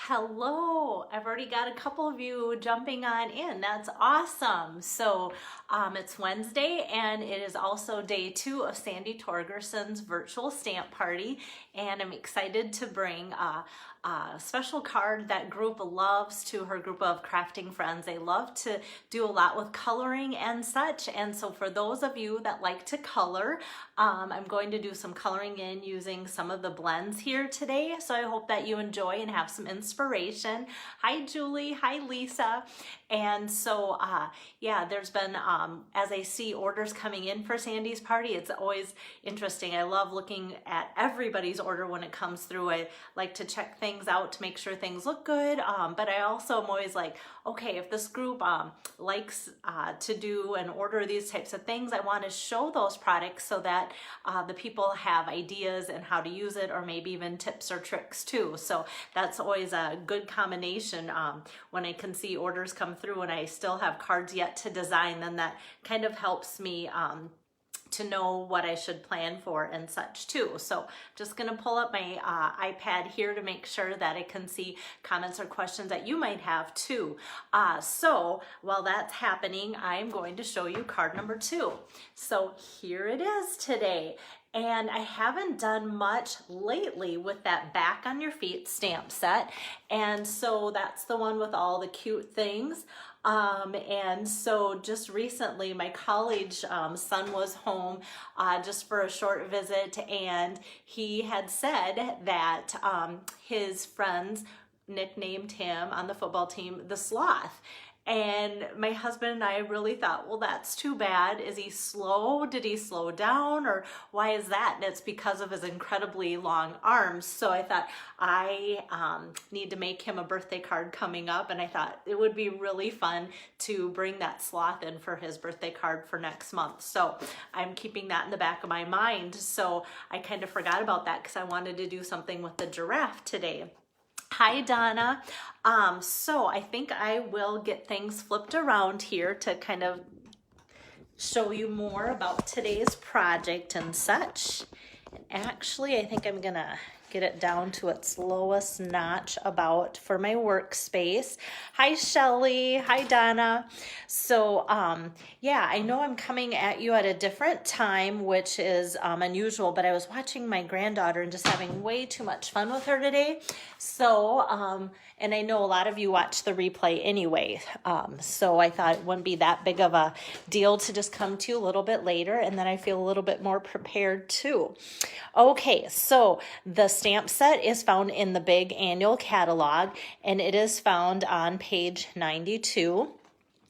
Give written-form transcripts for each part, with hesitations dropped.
Hello, I've already got a couple of you jumping on in. That's awesome. So it's Wednesday and it is also day 2 of Sandy Torgerson's virtual stamp party. And I'm excited to bring a special card that group loves to her group of crafting friends. They love to do a lot with coloring and such. And so for those of you that like to color, I'm going to do some coloring in using some of the blends here today. So I hope that you enjoy and have some inspiration. Hi, Julie. Hi, Lisa. And so, yeah, there's been, as I see orders coming in for Sandy's party, it's always interesting. I love looking at everybody's order when it comes through. I like to check things out to make sure things look good. But I also am always like, okay, if this group likes to do and order these types of things, I want to show those products so that the people have ideas and how to use it, or maybe even tips or tricks too. So that's always a good combination. When I can see orders come through and I still have cards yet to design, then that kind of helps me to know what I should plan for and such too. So I'm just gonna pull up my iPad here to make sure that I can see comments or questions that you might have too. So while that's happening, I'm going to show you card number 2. So here it is today. And I haven't done much lately with that back on your feet stamp set. And so that's the one with all the cute things. And so just recently my college son was home just for a short visit, and he had said that his friends nicknamed him on the football team the Sloth. And my husband and I really thought, well, that's too bad. Is he slow? Did he slow down? Or why is that? And it's because of his incredibly long arms. So I thought I need to make him a birthday card coming up. And I thought it would be really fun to bring that sloth in for his birthday card for next month. So I'm keeping that in the back of my mind. So I kind of forgot about that because I wanted to do something with the giraffe today. Hi, Donna. So I think I will get things flipped around here to kind of show you more about today's project and such. And actually, I think I'm gonna get it down to its lowest notch about for my workspace. Hi, Shelly. Hi, Donna. So, yeah, I know I'm coming at you at a different time, which is unusual, but I was watching my granddaughter and just having way too much fun with her today. So, and I know a lot of you watch the replay anyway, so I thought it wouldn't be that big of a deal to just come to you a little bit later, and then I feel a little bit more prepared too. Okay, so the stamp set is found in the big annual catalog, and it is found on page 92.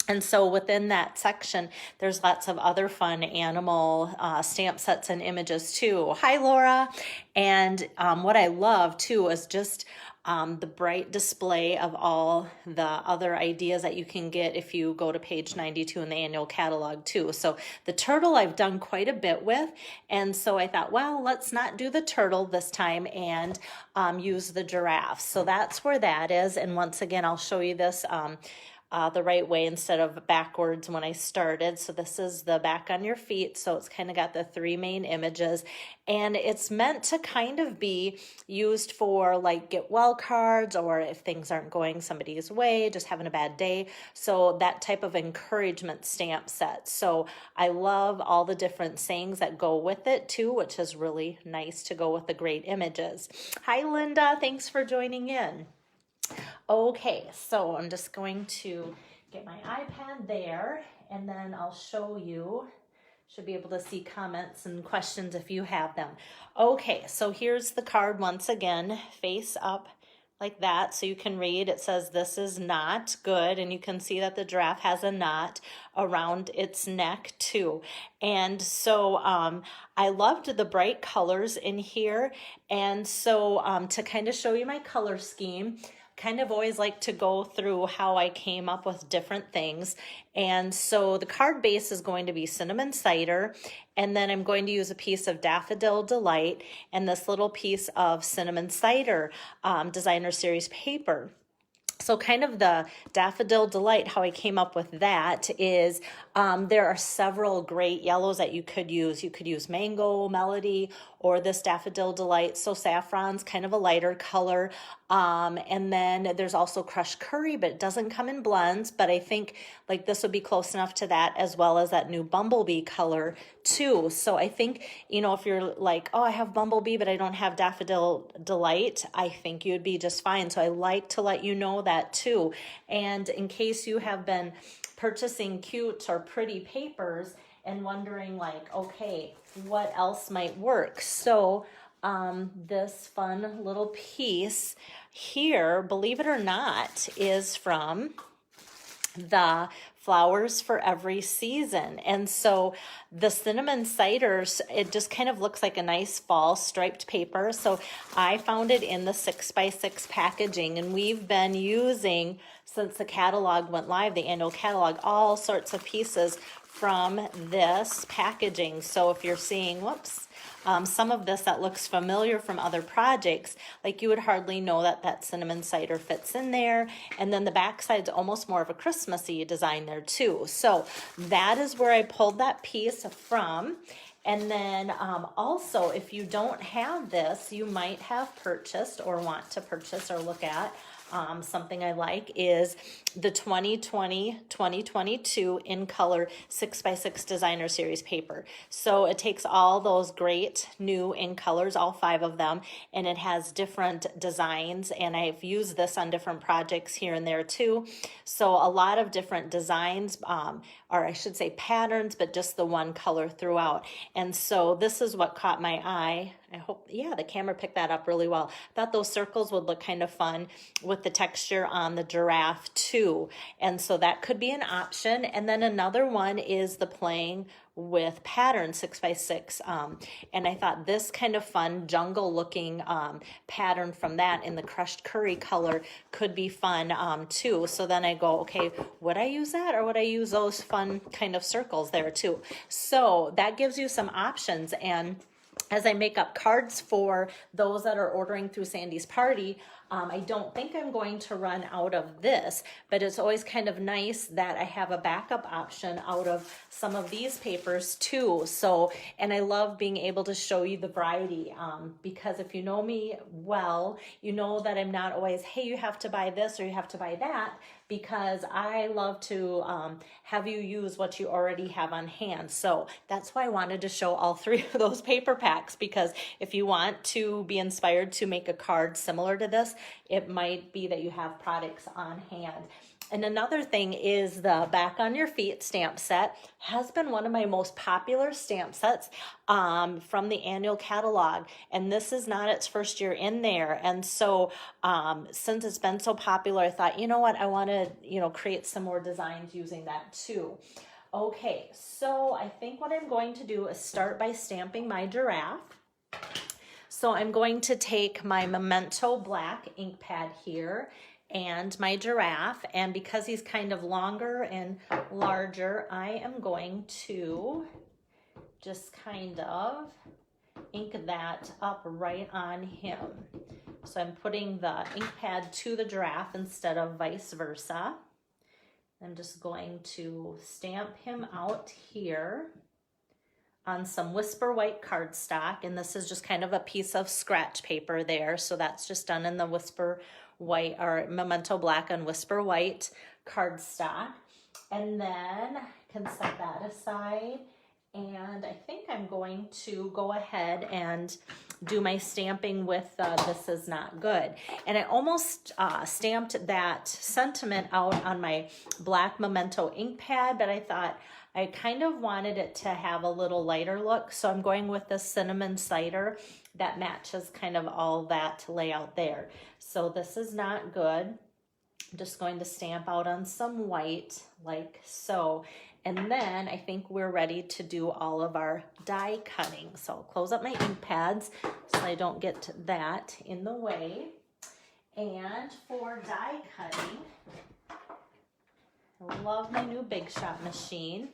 And so within that section, there's lots of other fun animal stamp sets and images too. Hi, Laura. And what I love too is just the bright display of all the other ideas that you can get if you go to page 92 in the annual catalog too. So the turtle I've done quite a bit with, and so I thought, well, let's not do the turtle this time and use the giraffe. So that's where that is. And once again, I'll show you this the right way instead of backwards when I started. So this is the back on your feet. So it's kind of got the 3 main images, and it's meant to kind of be used for like get well cards, or if things aren't going somebody's way, just having a bad day. So that type of encouragement stamp set. So I love all the different sayings that go with it too, which is really nice to go with the great images. Hi, Linda. Thanks for joining in. Okay, so I'm just going to get my iPad there, and then I'll show you. Should be able to see comments and questions if you have them. Okay, so here's the card once again, face up like that, so you can read. It says this is not good, and you can see that the giraffe has a knot around its neck too. And so I loved the bright colors in here, and so to kind of show you my color scheme, kind of always like to go through how I came up with different things. And so the card base is going to be cinnamon cider, and then I'm going to use a piece of Daffodil Delight and this little piece of cinnamon cider designer series paper. So kind of the Daffodil Delight, how I came up with that is there are several great yellows that you could use. You could use Mango Melody, or this Daffodil Delight. So saffron's kind of a lighter color. And then there's also crushed curry, but it doesn't come in blends. But I think like this would be close enough to that, as well as that new Bumblebee color too. So I think, you know, if you're like, oh, I have Bumblebee, but I don't have Daffodil Delight, I think you'd be just fine. So I like to let you know that too. And in case you have been purchasing cute or pretty papers and wondering like, okay, what else might work? So this fun little piece here, believe it or not, is from the Flowers for Every Season. And so the cinnamon ciders, it just kind of looks like a nice fall striped paper. So I found it in the 6x6 packaging, and we've been using, since the catalog went live, the annual catalog, all sorts of pieces from this packaging. So if you're seeing, some of this that looks familiar from other projects, like you would hardly know that that cinnamon cider fits in there. And then the backside's almost more of a Christmassy design there too. So that is where I pulled that piece from. And then also, if you don't have this, you might have purchased or want to purchase or look at something I like is the 2020-2022 in color 6x6 designer series paper. So it takes all those great new in colors, all 5 of them, and it has different designs, and I've used this on different projects here and there too. So a lot of different designs, or I should say patterns, but just the one color throughout. And so this is what caught my eye. I hope, yeah, the camera picked that up really well. I thought those circles would look kind of fun with the texture on the giraffe too. And so that could be an option. And then another one is the playing with pattern 6x6. And I thought this kind of fun jungle looking pattern from that in the crushed curry color could be fun too. So then I go, okay, would I use that, or would I use those fun kind of circles there too? So that gives you some options. And as I make up cards for those that are ordering through Sandy's Party, I don't think I'm going to run out of this, but it's always kind of nice that I have a backup option out of some of these papers too. So, and I love being able to show you the variety because if you know me well, you know that I'm not always, hey, you have to buy this or you have to buy that, because I love to have you use what you already have on hand. So that's why I wanted to show all 3 of those paper packs, because if you want to be inspired to make a card similar to this, it might be that you have products on hand. And another thing is the Back on Your Feet stamp set has been one of my most popular stamp sets from the annual catalog. And this is not its first year in there. And so since it's been so popular, I thought, you know what, I want to, create some more designs using that too. Okay, so I think what I'm going to do is start by stamping my giraffe. So I'm going to take my Memento black ink pad here and my giraffe, and because he's kind of longer and larger, I am going to just kind of ink that up right on him. So I'm putting the ink pad to the giraffe instead of vice versa. I'm just going to stamp him out here on some Whisper White cardstock, and this is just kind of a piece of scratch paper there, so that's just done in the Whisper White or Memento Black and Whisper White cardstock. And then I can set that aside, and I think I'm going to go ahead and do my stamping with This Is Not Good. And I almost stamped that sentiment out on my black Memento ink pad, but I thought I kind of wanted it to have a little lighter look, so I'm going with the cinnamon cider that matches kind of all that layout there. So This Is Not Good. I'm just going to stamp out on some white like so. And then I think we're ready to do all of our die cutting. So I'll close up my ink pads so I don't get that in the way. And for die cutting, I love my new Big Shot machine.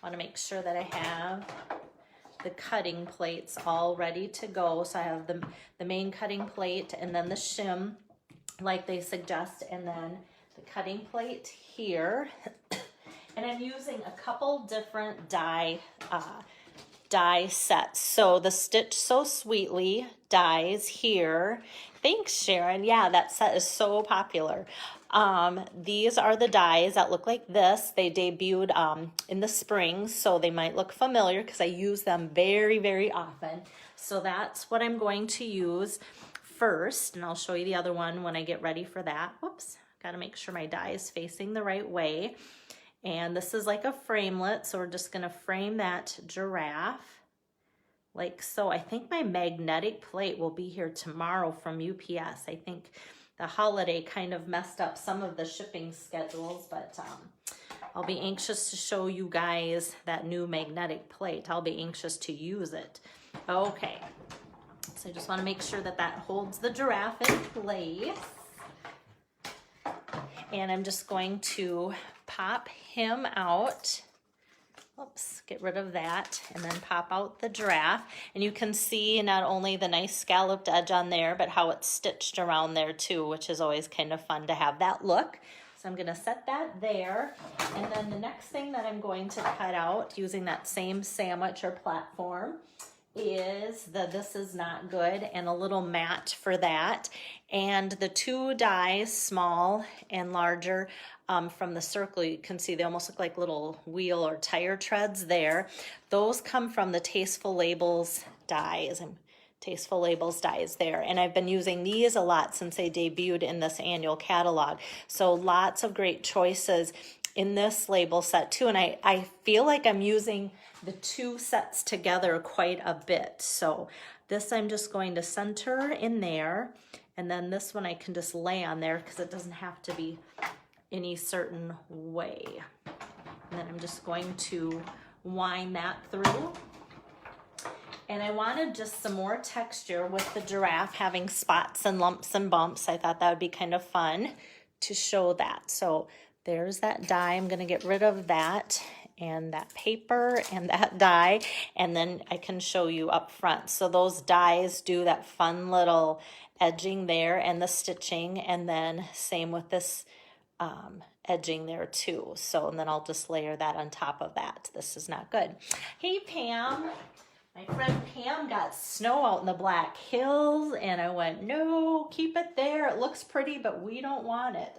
I want to make sure that I have the cutting plates all ready to go. So I have the main cutting plate and then the shim like they suggest, and then the cutting plate here. And I'm using a couple different die die sets. So the Stitch So Sweetly dies here. Thanks, Sharon. Yeah, that set is so popular. These are the dies that look like this. They debuted in the spring, so they might look familiar because I use them very, very often. So that's what I'm going to use first, and I'll show you the other one when I get ready for that. Whoops, got to make sure my die is facing the right way. And this is like a framelit, so we're just going to frame that giraffe like so. I think my magnetic plate will be here tomorrow from UPS. I think the holiday kind of messed up some of the shipping schedules, but I'll be anxious to show you guys that new magnetic plate. I'll be anxious to use it. Okay, so I just want to make sure that that holds the giraffe in place. And I'm just going to pop him out. Oops, get rid of that, and then pop out the giraffe. And you can see not only the nice scalloped edge on there, but how it's stitched around there too, which is always kind of fun to have that look. So I'm gonna set that there. And then the next thing that I'm going to cut out using that same sandwich or platform is the This Is Not Good, and a little mat for that. And the two dies, small and larger, from the circle, you can see they almost look like little wheel or tire treads there. Those come from the Tasteful Labels dies. Tasteful Labels dies there. And I've been using these a lot since they debuted in this annual catalog. So lots of great choices in this label set too. And I feel like I'm using the two sets together quite a bit. So this I'm just going to center in there. And then this one I can just lay on there because it doesn't have to be any certain way. And then I'm just going to wind that through. And I wanted just some more texture with the giraffe having spots and lumps and bumps. I thought that would be kind of fun to show that. So there's that die. I'm going to get rid of that and that paper and that die, and then I can show you up front. So those dies do that fun little edging there and the stitching, and then same with this edging there too. So, and then I'll just layer that on top of that. This is not good. Hey Pam, my friend Pam got snow out in the Black Hills, and I went, no, keep it there. It looks pretty, but we don't want it.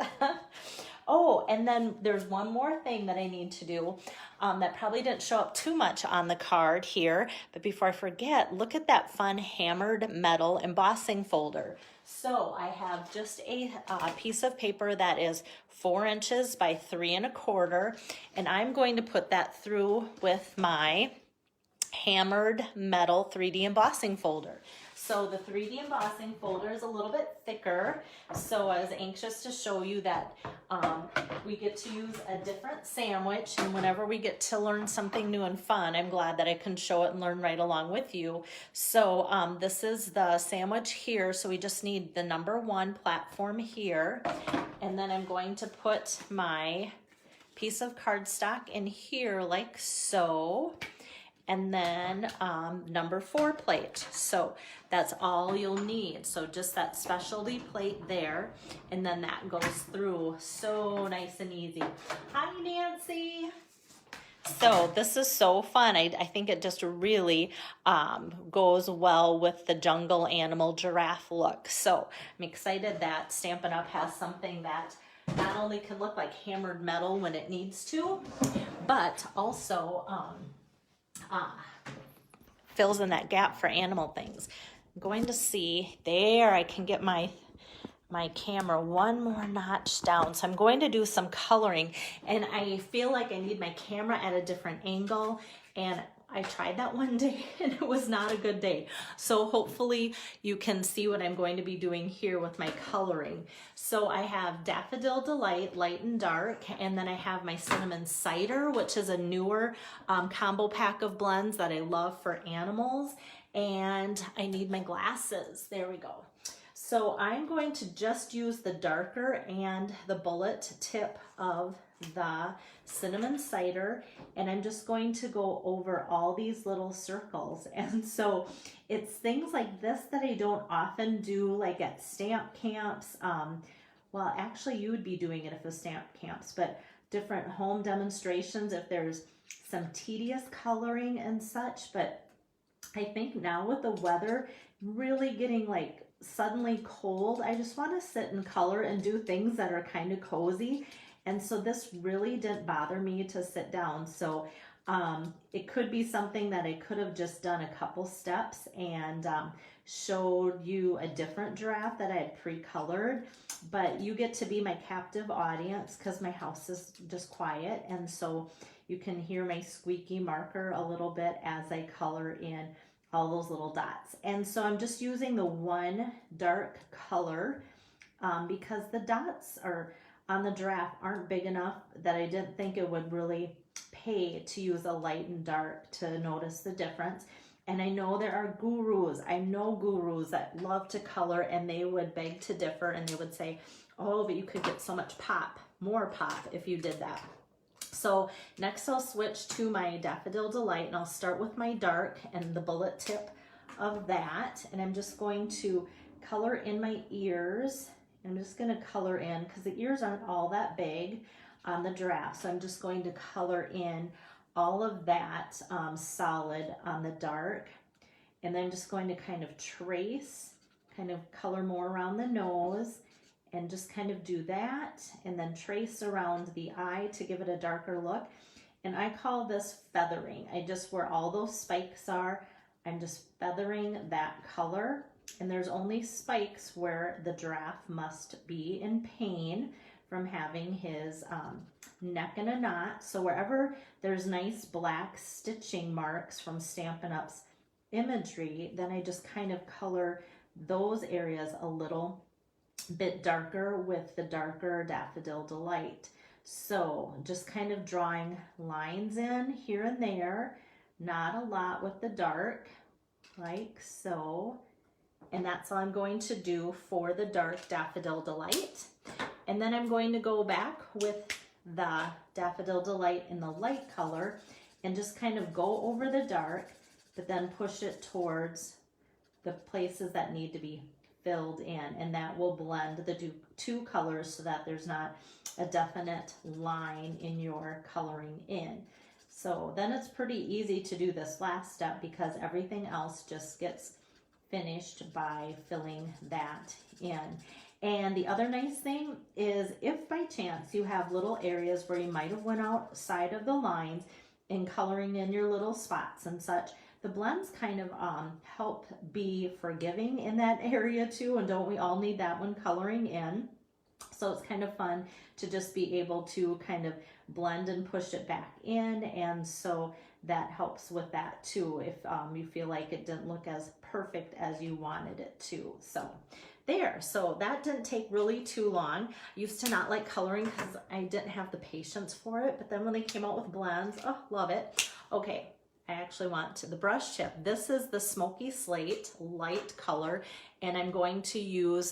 Oh, and then there's one more thing that I need to do that probably didn't show up too much on the card here, but before I forget, look at that fun hammered metal embossing folder. So I have just a piece of paper that is 4 inches by 3 1/4, and I'm going to put that through with my hammered metal 3D embossing folder. So the 3D embossing folder is a little bit thicker, so I was anxious to show you that we get to use a different sandwich, and whenever we get to learn something new and fun, I'm glad that I can show it and learn right along with you. So this is the sandwich here, so we just need the number 1 platform here, and then I'm going to put my piece of cardstock in here like so. And then number 4 plate. So that's all you'll need. So just that specialty plate there, and then that goes through so nice and easy. Hi, Nancy. So this is so fun. I think it just really goes well with the jungle animal giraffe look. So I'm excited that Stampin' Up! Has something that not only can look like hammered metal when it needs to, but also fills in that gap for animal things. I'm going to see there, I can get my camera one more notch down. So I'm going to do some coloring, and I feel like I need my camera at a different angle, and I tried that one day and it was not a good day. So hopefully you can see what I'm going to be doing here with my coloring. So I have Daffodil Delight, light and dark, and then I have my Cinnamon Cider, which is a newer combo pack of blends that I love for animals. And I need my glasses. There we go. So I'm going to just use the darker and the bullet tip of the Cinnamon Cider, and I'm just going to go over all these little circles. And so it's things like this that I don't often do, like at stamp camps. Well, actually you would be doing it if it was stamp camps, but different home demonstrations, if there's some tedious coloring and such, but I think now with the weather really getting like suddenly cold, I just want to sit and color and do things that are kind of cozy. And so this really didn't bother me to sit down. So it could be something that I could have just done a couple steps and showed you a different giraffe that I had pre-colored, but you get to be my captive audience because my house is just quiet, and so you can hear my squeaky marker a little bit as I color in all those little dots. And so I'm just using the one dark color because the dots are on the giraffe aren't big enough that I didn't think it would really pay to use a light and dark to notice the difference. And I know there are gurus, I know gurus that love to color, and they would beg to differ, and they would say, oh, but you could get so much pop, more pop if you did that. So next I'll switch to my Daffodil Delight, and I'll start with my dark and the bullet tip of that. And I'm just going to color in my ears. I'm just going to color in because the ears aren't all that big on the giraffe. So I'm just going to color in all of that solid on the dark. And then I'm just going to kind of trace, kind of color more around the nose, and just kind of do that, and then trace around the eye to give it a darker look. And I call this feathering. I just, where all those spikes are, I'm just feathering that color. And there's only spikes where the giraffe must be in pain from having his neck in a knot. So wherever there's nice black stitching marks from Stampin' Up's imagery, then I just kind of color those areas a little bit darker with the darker Daffodil Delight. So just kind of drawing lines in here and there, not a lot with the dark, like so. And that's all I'm going to do for the dark Daffodil Delight. And then I'm going to go back with the Daffodil Delight in the light color and just kind of go over the dark, but then push it towards the places that need to be filled in, and that will blend the two colors so that there's not a definite line in your coloring in. So then it's pretty easy to do this last step because everything else just gets finished by filling that in. And the other nice thing is if by chance you have little areas where you might have went outside of the lines in coloring in your little spots and such, the blends kind of help be forgiving in that area too, and don't we all need that when coloring in? So it's kind of fun to just be able to kind of blend and push it back in, and so that helps with that too if you feel like it didn't look as perfect as you wanted it to. So there, so that didn't take really too long. I used to not like coloring because I didn't have the patience for it, but then when they came out with blends, oh, love it. Okay, I actually want the brush tip. This is the Smoky Slate light color, and I'm going to use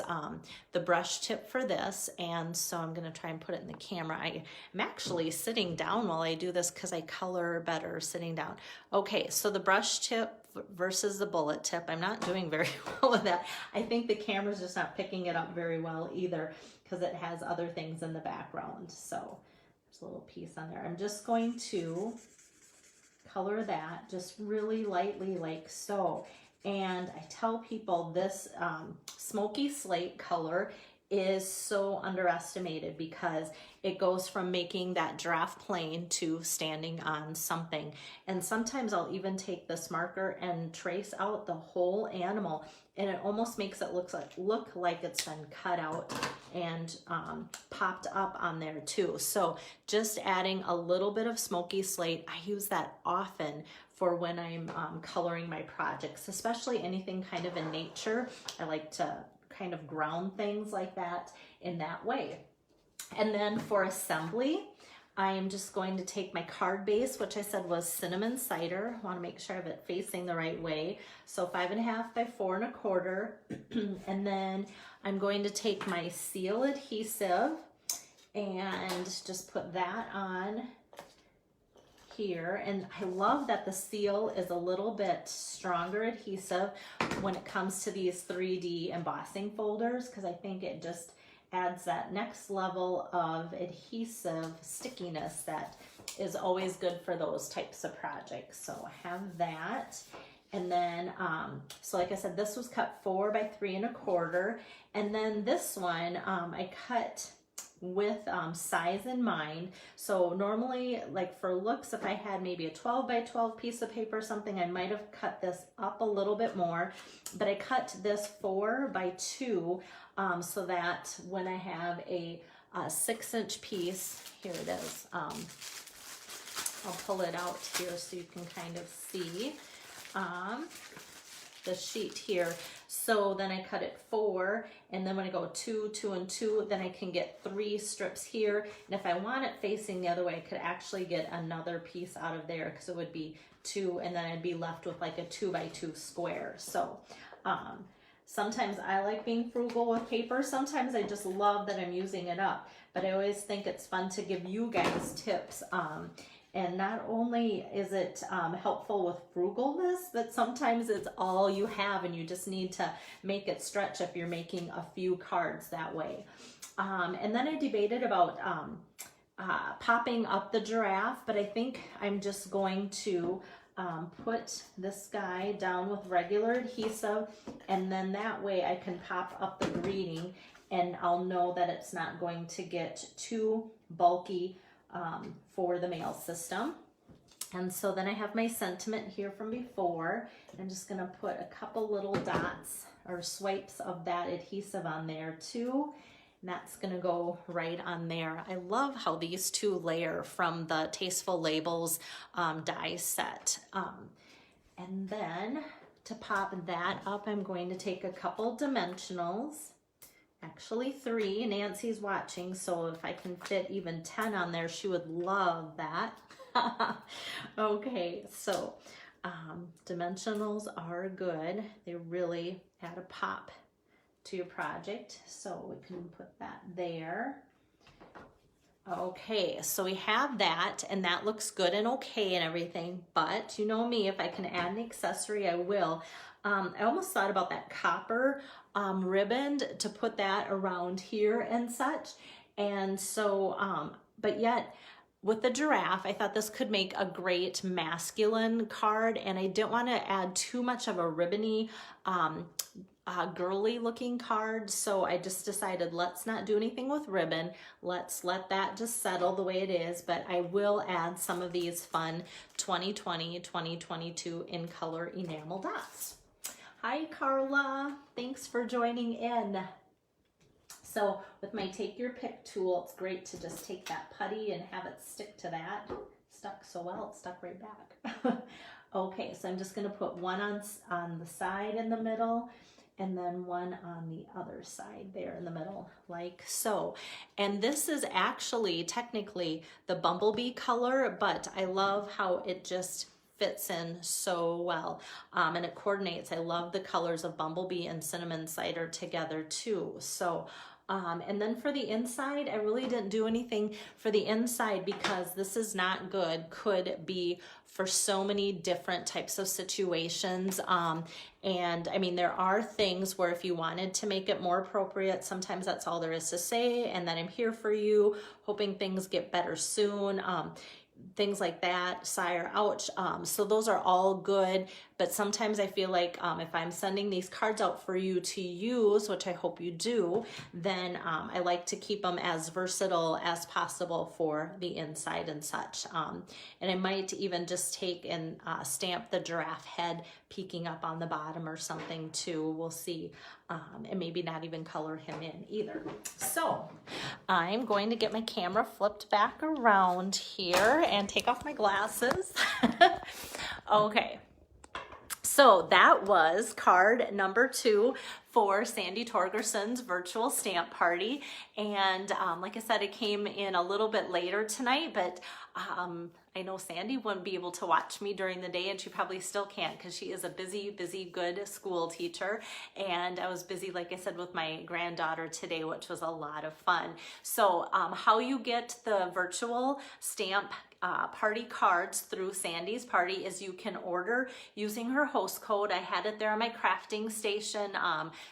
the brush tip for this, and so I'm going to try and put it in the camera. I'm actually sitting down while I do this because I color better sitting down. Okay, so the brush tip versus the bullet tip. I'm not doing very well with that. I think the camera's just not picking it up very well either because it has other things in the background. So there's a little piece on there. I'm just going to color that just really lightly like so. And I tell people this Smoky Slate color is so underestimated because it goes from making that giraffe plain to standing on something. And sometimes I'll even take this marker and trace out the whole animal, and it almost makes it look like it's been cut out and popped up on there too. So just adding a little bit of Smoky Slate, I use that often for when I'm coloring my projects, especially anything kind of in nature. I like to kind of ground things like that in that way. And then for assembly, I am just going to take my card base, which I said was cinnamon cider. I want to make sure I have it facing the right way. So 5.5 by 4 1/4. And then I'm going to take my seal adhesive and just put that on here. And I love that the seal is a little bit stronger adhesive when it comes to these 3D embossing folders, because I think it just adds that next level of adhesive stickiness that is always good for those types of projects. So I have that. And then, so like I said, this was cut 4 by 3 1/4. And then this one, I cut with size in mind. So normally, like for looks, if I had maybe a 12 by 12 piece of paper or something, I might have cut this up a little bit more, but I cut this 4 by 2 so that when I have a 6-inch piece, here it is, I'll pull it out here so you can kind of see the sheet here. So then I cut it 4, and then when I go 2, 2, and 2, then I can get 3 strips here. And if I want it facing the other way, I could actually get another piece out of there because it would be 2, and then I'd be left with like a 2 by 2 square. So sometimes I like being frugal with paper. Sometimes I just love that I'm using it up. But I always think it's fun to give you guys tips. And not only is it helpful with frugalness, but sometimes it's all you have and you just need to make it stretch if you're making a few cards that way. And then I debated about popping up the giraffe, but I think I'm just going to put this guy down with regular adhesive, and then that way I can pop up the greeting and I'll know that it's not going to get too bulky for the mail system. And so then I have my sentiment here from before. I'm just going to put a couple little dots or swipes of that adhesive on there too. And that's going to go right on there. I love how these two layer from the Tasteful Labels die set. And then to pop that up, I'm going to take a couple dimensionals. Actually 3. Nancy's watching, so if I can fit even 10 on there, she would love that. Okay, so dimensionals are good. They really add a pop to your project, so we can put that there. Okay, so we have that, and that looks good and okay and everything, but you know me, if I can add an accessory, I will. I almost thought about that copper ribbon to put that around here and such. And so, but yet with the giraffe, I thought this could make a great masculine card, and I didn't want to add too much of a ribbony, girly looking card. So I just decided let's not do anything with ribbon. Let's let that just settle the way it is, but I will add some of these fun 2020, 2022 in color enamel dots. Hi, Carla. Thanks for joining in. So with my Take Your Pick tool, it's great to just take that putty and have it stick to that. Stuck so well, it stuck right back. Okay, so I'm just going to put one on the side in the middle, and then one on the other side there in the middle, like so. And this is actually technically the bumblebee color, but I love how it just fits in so well, and it coordinates. I love the colors of bumblebee and cinnamon cider together too. So and then for the inside, I really didn't do anything for the inside because this is not good, could be for so many different types of situations. And I mean, there are things where if you wanted to make it more appropriate, sometimes that's all there is to say, and that I'm here for you, hoping things get better soon. Things like that, sire, ouch. So those are all good, but sometimes I feel like if I'm sending these cards out for you to use, which I hope you do, then I like to keep them as versatile as possible for the inside and such. And I might even just take and stamp the giraffe head peeking up on the bottom or something too. We'll see. And maybe not even color him in either. So I'm going to get my camera flipped back around here and take off my glasses. Okay. So that was card number 2 for Sandy Torgerson's virtual stamp party. And like I said, it came in a little bit later tonight, but I know Sandy wouldn't be able to watch me during the day, and she probably still can't because she is a busy, good school teacher. And I was busy, like I said, with my granddaughter today, which was a lot of fun. So how you get the virtual stamp party cards through Sandy's party is you can order using her host code. I had it there on my crafting station.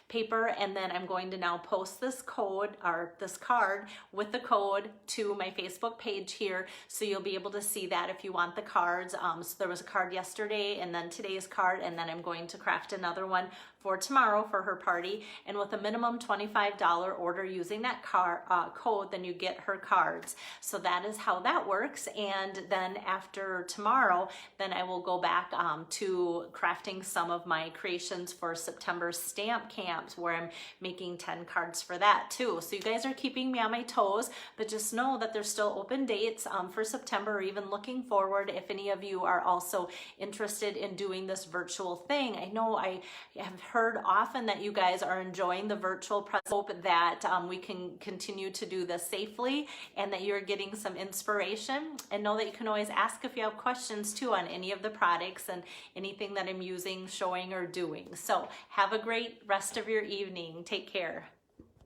paper, and then I'm going to now post this code or this card with the code to my Facebook page here, so you'll be able to see that if you want the cards. So there was a card yesterday and then today's card, and then I'm going to craft another one for tomorrow for her party. And with a minimum $25 order using that code, then you get her cards. So that is how that works. And then after tomorrow, then I will go back to crafting some of my creations for September stamp camps, where I'm making 10 cards for that too. So you guys are keeping me on my toes, but just know that there's still open dates for September, or even looking forward if any of you are also interested in doing this virtual thing. I know I have heard often that you guys are enjoying the virtual press. Hope that we can continue to do this safely, and that you're getting some inspiration. And know that you can always ask if you have questions too on any of the products and anything that I'm using, showing, or doing. So have a great rest of your evening. Take care.